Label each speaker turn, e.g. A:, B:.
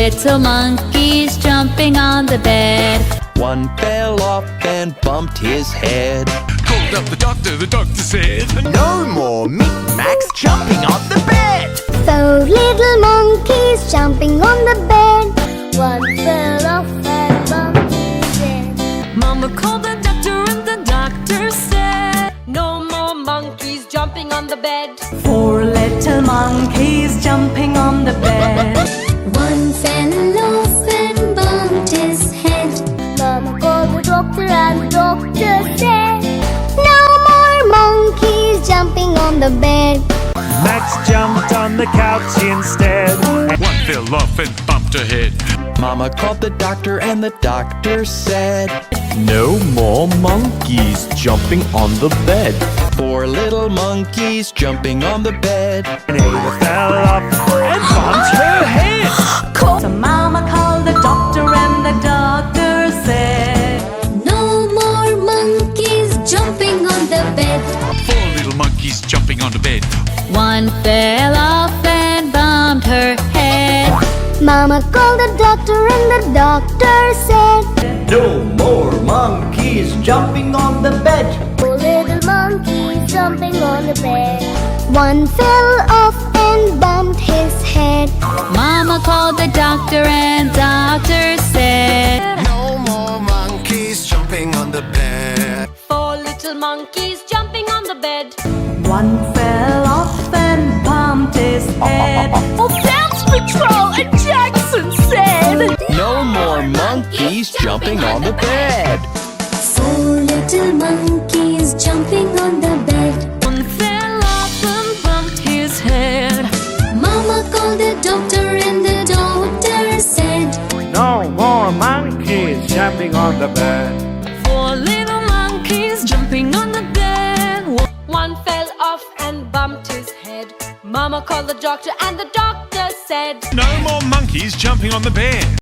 A: little monkeys jumping on the bed.
B: One fell off and bumped his head.
C: Called up the doctor said,
D: No more Macs jumping on the bed.
E: 4 little monkeys jumping on the bed. One fell off and bumped his head.
A: Mama called the doctor and the doctor said, no more monkeys jumping on the bed.
F: 4 little monkeys jumping on the bed.
E: One fell off and bumped his head. Mama called the doctor and the doctor said, no more monkeys jumping on the bed.
G: Max jumped on the couch instead.
C: one fell off and bumped her head.
B: Mama called the doctor and the doctor said,
D: No more monkeys jumping on the bed.
B: 4 little monkeys jumping on the bed.
G: Ada fell off and bumped her head.
F: So Mama called the doctor and the doctor said,
E: No more monkeys jumping on the bed.
C: 4 little monkeys jumping on the bed.
A: One fell off and bumped her head.
E: Mama called the doctor and the doctor said,
D: No more monkeys jumping on the bed.
E: 4 little monkeys jumping on the bed. One fell off and bumped his head.
A: Mama called the doctor and doctor said,
H: No more monkeys jumping on the bed.
A: 4 little monkeys jumping on the bed.
F: 1 fell off and bumped his head.
A: Oh, that's Patrol and Jackson said,
B: no more monkeys jumping on the bed.
E: 4 little monkeys jumping on the bed.
A: one fell off and bumped his head.
E: Mama called the doctor and the doctor said,
G: No more monkeys jumping on the bed.
A: 4 little monkeys jumping on the bed. One fell off and bumped his head. Mama called the doctor and the doctor said,
C: No more monkeys jumping on the bed.